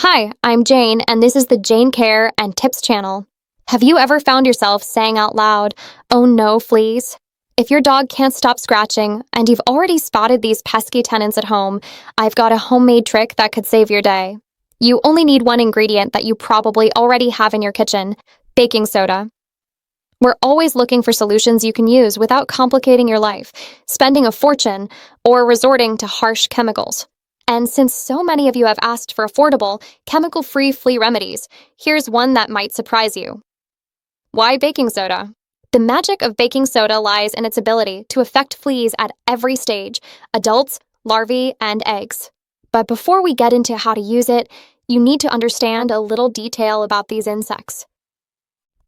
Hi, I'm Jane, and this is the Jane Care and Tips channel. Have you ever found yourself saying out loud, "Oh no, fleas"? If your dog can't stop scratching, and you've already spotted these pesky tenants at home, I've got a homemade trick that could save your day. You only need one ingredient that you probably already have in your kitchen: baking soda. We're always looking for solutions you can use without complicating your life, spending a fortune, or resorting to harsh chemicals. And since so many of you have asked for affordable, chemical-free flea remedies, here's one that might surprise you. Why baking soda? The magic of baking soda lies in its ability to affect fleas at every stage: adults, larvae, and eggs. But before we get into how to use it, you need to understand a little detail about these insects.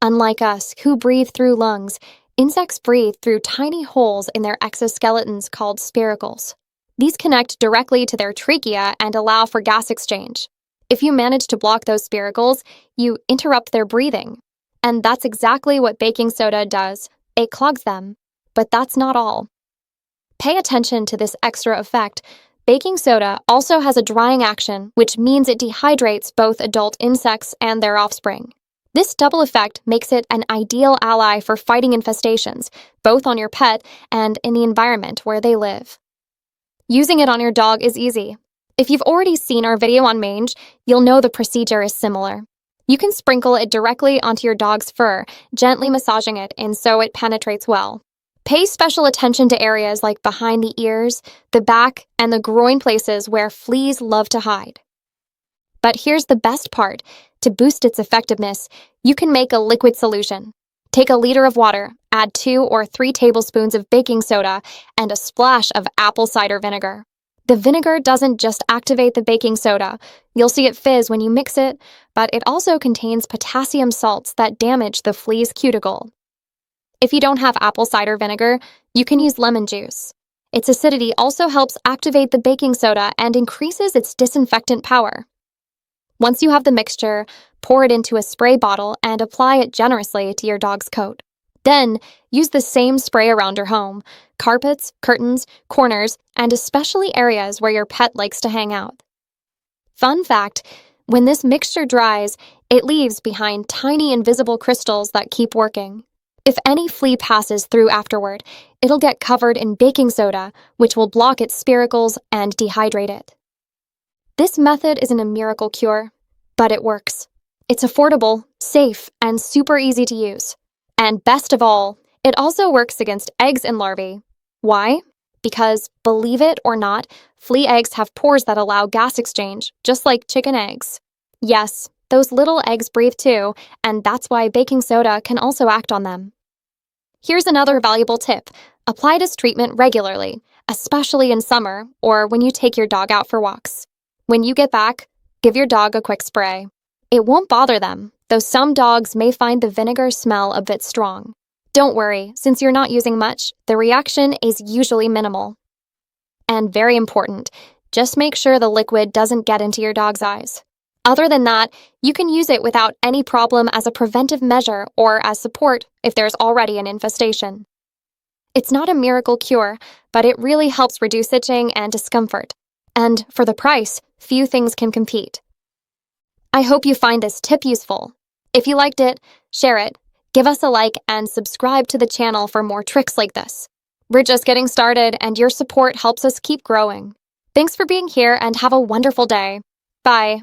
Unlike us, who breathe through lungs, insects breathe through tiny holes in their exoskeletons called spiracles. These connect directly to their trachea and allow for gas exchange. If you manage to block those spiracles, you interrupt their breathing. And that's exactly what baking soda does. It clogs them. But that's not all. Pay attention to this extra effect. Baking soda also has a drying action, which means it dehydrates both adult insects and their offspring. This double effect makes it an ideal ally for fighting infestations, both on your pet and in the environment where they live. Using it on your dog is easy. If you've already seen our video on mange, you'll know the procedure is similar. You can sprinkle it directly onto your dog's fur, gently massaging it in so it penetrates well. Pay special attention to areas like behind the ears, the back, and the groin, places where fleas love to hide. But here's the best part. To boost its effectiveness, you can make a liquid solution. Take a liter of water, add 2 or 3 tablespoons of baking soda, and a splash of apple cider vinegar. The vinegar doesn't just activate the baking soda. You'll see it fizz when you mix it, but it also contains potassium salts that damage the flea's cuticle. If you don't have apple cider vinegar, you can use lemon juice. Its acidity also helps activate the baking soda and increases its disinfectant power. Once you have the mixture, pour it into a spray bottle and apply it generously to your dog's coat. Then, use the same spray around your home: carpets, curtains, corners, and especially areas where your pet likes to hang out. Fun fact, when this mixture dries, it leaves behind tiny invisible crystals that keep working. If any flea passes through afterward, it'll get covered in baking soda, which will block its spiracles and dehydrate it. This method isn't a miracle cure, but it works. It's affordable, safe, and super easy to use. And best of all, it also works against eggs and larvae. Why? Because, believe it or not, flea eggs have pores that allow gas exchange, just like chicken eggs. Yes, those little eggs breathe too, and that's why baking soda can also act on them. Here's another valuable tip. Apply this treatment regularly, especially in summer or when you take your dog out for walks. When you get back, give your dog a quick spray. It won't bother them, though some dogs may find the vinegar smell a bit strong. Don't worry, since you're not using much, the reaction is usually minimal. And very important, just make sure the liquid doesn't get into your dog's eyes. Other than that, you can use it without any problem as a preventive measure or as support if there's already an infestation. It's not a miracle cure, but it really helps reduce itching and discomfort. And for the price, few things can compete. I hope you find this tip useful. If you liked it, share it, give us a like, and subscribe to the channel for more tricks like this. We're just getting started, and your support helps us keep growing. Thanks for being here, and have a wonderful day. Bye.